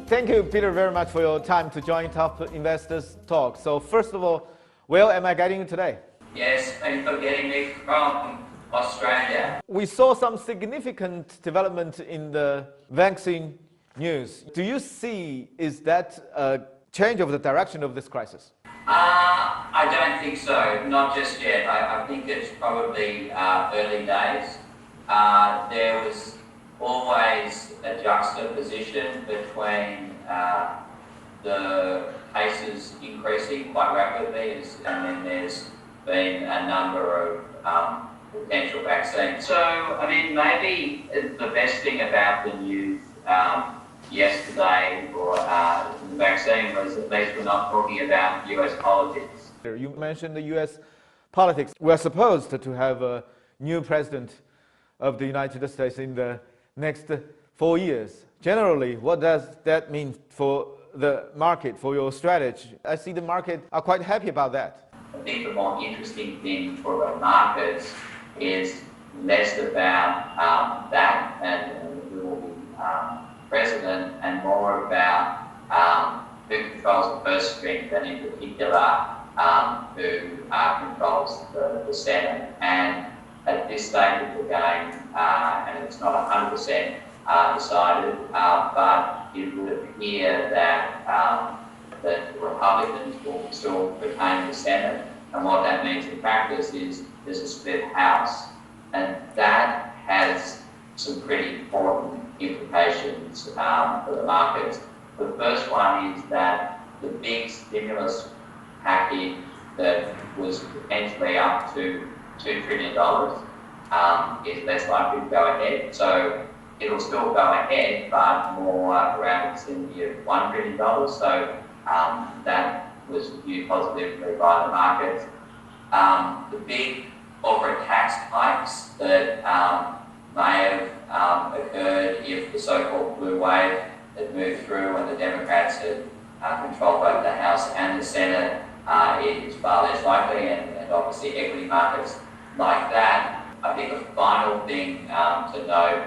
Thank you, Peter, very much for your time to join Top Investors Talk. So first of all, where am I getting you today? Yes, thanks for getting me from Australia. We saw some significant development in the vaccine news. Do you see, is that a change of the direction of this crisis? I don't think so, not just yet. I think it's probably early days. There was always a juxtaposition between the cases increasing quite rapidly and then there's been a number of potential vaccines. So, I mean, maybe the best thing about the news yesterday for the vaccine was at least we're not talking about US politics. You mentioned the US politics. We're supposed to have a new president of the United States in the next 4 years. Generally, what does that mean for the market, for your strategy? I see the market are quite happy about that. I think the more interesting thing for the markets is less about that and who will be president and more about who controls the purse strings and in particular who controls the Senate. And at this stage of the game, and it's not 100% decided, but it would appear that the Republicans will still retain the Senate. And what that means in practice is there's a split House. And that has some pretty important implications for the markets. The first one is that the big stimulus package that was potentially up to $2 trillion is less likely to go ahead. So it'll still go ahead, but more around the vicinity of $1 trillion. So that was viewed positively by the markets. The big corporate tax hikes that may have occurred if the so-called blue wave had moved through and the Democrats had controlled both the House and the Senate is far less likely, and obviously equity markets like that. I think the final thing to note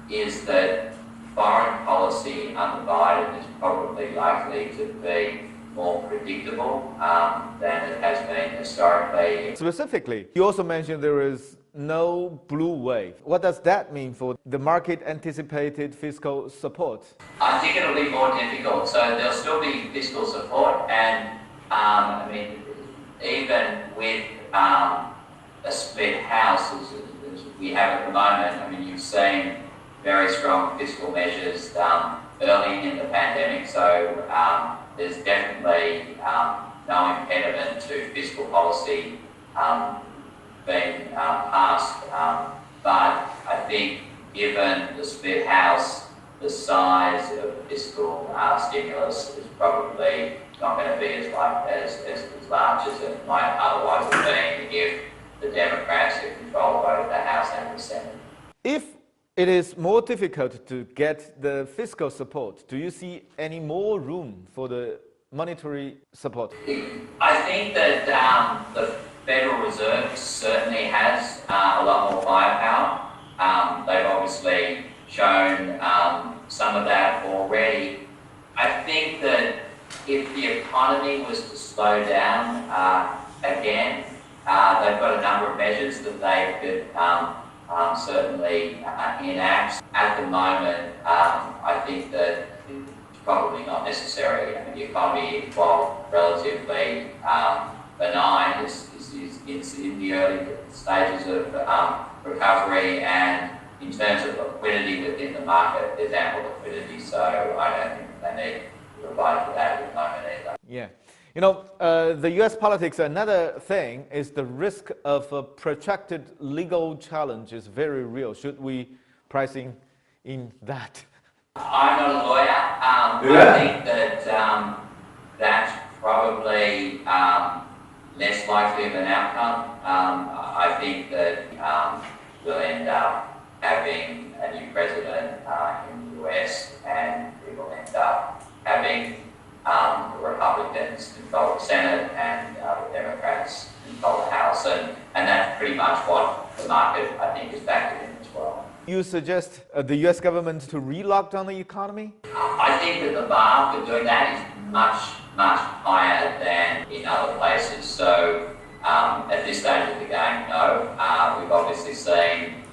is that foreign policy under Biden is probably likely to be more predictable than it has been historically. Specifically, you also mentioned there is no blue wave. What does that mean for the market anticipated fiscal support? I think it'll be more difficult. So there'll still be fiscal support, and I mean, even with a split House as we have at the moment, I mean, you've seen very strong fiscal measures early in the pandemic, so there's definitely no impediment to fiscal policy being passed. But I think given the split House, the size of the fiscal stimulus is probably not going to be as large as it might otherwise have been if the Democrats had controlled both the House and the Senate. If it is more difficult to get the fiscal support, do you see any more room for the monetary support? I think that the Federal Reserve certainly has a lot more firepower. They've obviously shown some of that already. I think that if the economy was to slow down again, they've got a number of measures that they could certainly enact. At the moment, I think that it's probably not necessary. I mean, the economy, while relatively benign, is in the early stages of recovery, and in terms of liquidity within the market, there's ample liquidity, so I don't think they need to provide for that at the moment either. Yeah. You know, the US politics, another thing is the risk of a protracted legal challenge is very real. Should we pricing in that? I'm not a lawyer. I think that that's probably less likely of an outcome. I think that we'll end up having a new president in the US, and we will end up having the Republicans control the Senate and the Democrats control the House, and that's pretty much what the market, I think, is factored in as well. You suggest the U.S. government to re-lock down the economy? I think that the bar for doing that is much, much higher than in other places. So at this stage of the game, no. We've obviously seen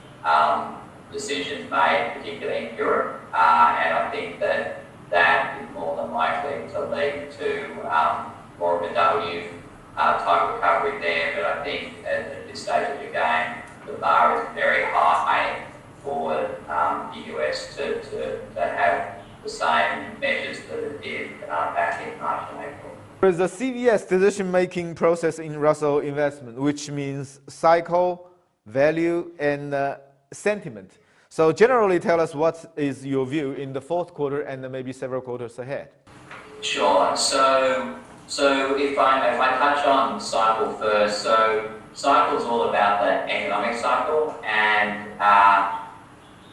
decisions made, particularly in Europe, and I think that that is more than likely to lead to more of a W type recovery there. But I think at this stage of the game, the bar is very high for the US to have the same measures that it did back in March and April. There is a CVS decision-making process in Russell investment, which means cycle, value, and sentiment. So generally tell us what is your view in the fourth quarter and maybe several quarters ahead. Sure. So if I touch on cycle first, so cycle is all about the economic cycle, and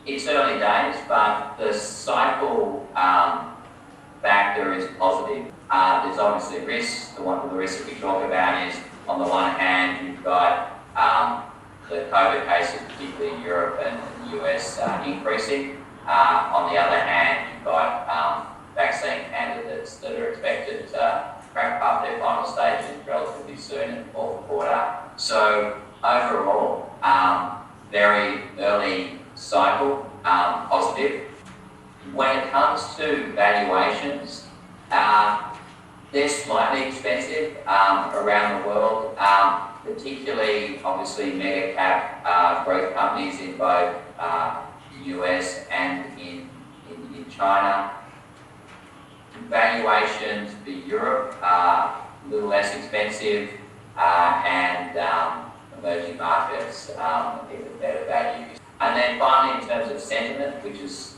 it's early days, but the cycle factor is positive. There's obviously risks. The risks that we talk about is, on the one hand, you've got the COVID cases, particularly in Europe and the US, increasing. On the other hand, you've got vaccine candidates that are expected to wrap up their final stages relatively soon in the fourth quarter. So overall, very early cycle, positive. When it comes to valuations, they're slightly expensive around the world, particularly obviously mega cap growth companies in both the US and in China. Valuations for Europe are a little less expensive, and emerging markets give better value. And then finally, in terms of sentiment, which is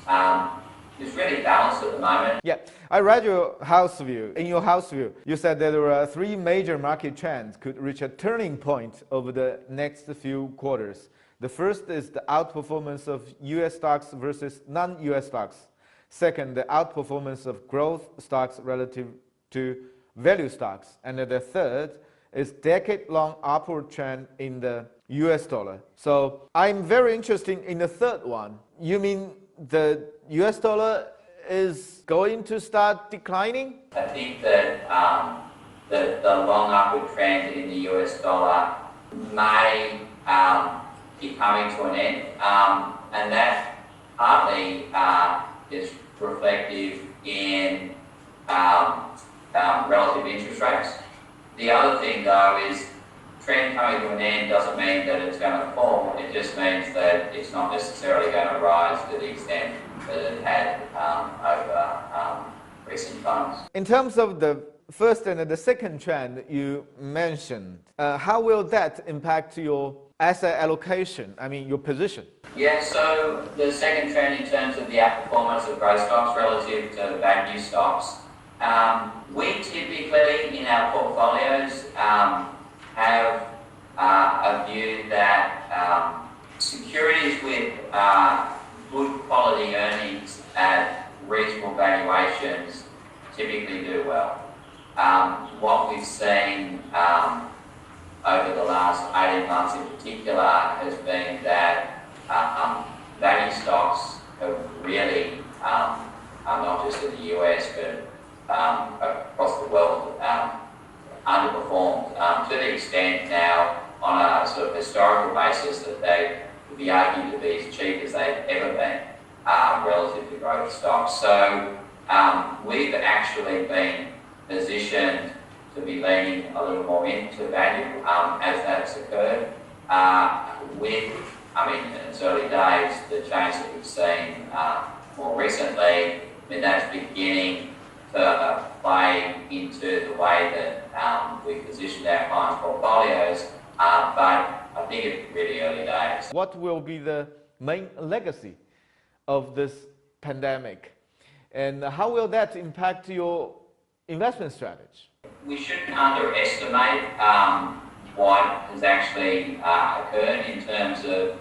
really balanced at the moment. Yeah, I read your house view. In your house view, you said that there are three major market trends could reach a turning point over the next few quarters. The first is the outperformance of US stocks versus non-US stocks. Second, the outperformance of growth stocks relative to value stocks. And the third is decade-long upward trend in the US dollar. So I'm very interested in the third one. You mean the US dollar is going to start declining? I think that the long upward trend in the US dollar may be coming to an end, and that partly is reflective in relative interest rates. The other thing, though, is trend coming to an end doesn't mean that it's going to fall. It just means that it's not necessarily going to rise to the extent that it had over recent times. In terms of the first and the second trend you mentioned, how will that impact your asset allocation, your position? Yeah, so the second trend in terms of the outperformance of growth stocks relative to value stocks, we typically in our portfolios have a view that securities with good quality earnings at reasonable valuations typically do well. What we've seen over the last 18 months in particular has been that value stocks have really, not just in the US, but across the world, underperformed to the extent now on a sort of historical basis that they would be argued to be as cheap as they've ever been relative to growth stocks. So we've actually been positioned to be leaning a little more into value as that's occurred. In its early days, the change that we've seen more recently, that's beginning to play into the way that we position our clients' portfolios, but I think it's really early days. What will be the main legacy of this pandemic, and how will that impact your investment strategy? We shouldn't underestimate what has actually occurred in terms of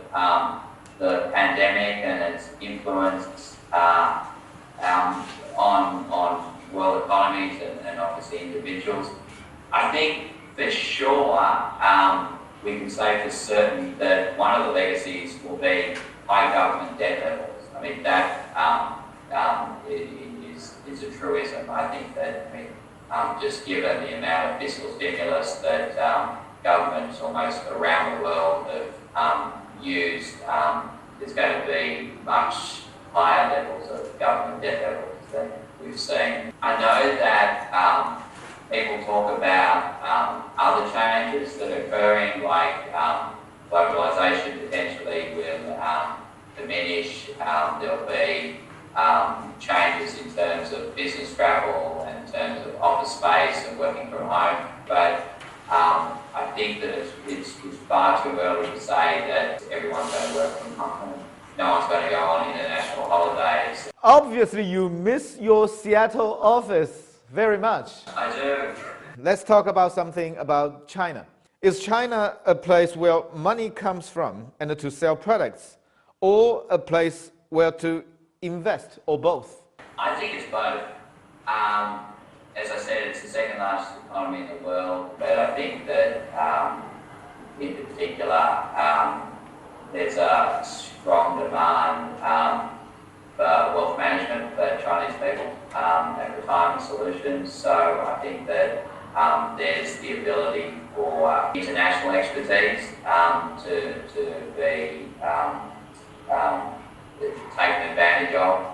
the pandemic and its influence on world economies and obviously individuals. I think for sure we can say for certain that one of the legacies will be high government debt levels. I mean, that is a truism. I think that, just given the amount of fiscal stimulus that governments almost around the world have used, there's going to be much higher levels of government debt levels than we've seen. I know that people talk about other changes that are occurring, like globalisation potentially will diminish. There'll be changes in terms of business travel and in terms of office space and working from home. But I think that it's far too early to say that everyone's going to work from home. No one's going to go on international holidays. Obviously, you miss your Seattle office very much. I do. Let's talk about something about China. Is China a place where money comes from and to sell products, or a place where to invest, or both? I think it's both. As I said, it's the second largest economy in the world, but I think that in particular there's a strong demand for wealth management for Chinese people and retirement solutions. So I think that there's the ability for international expertise to be taken advantage of.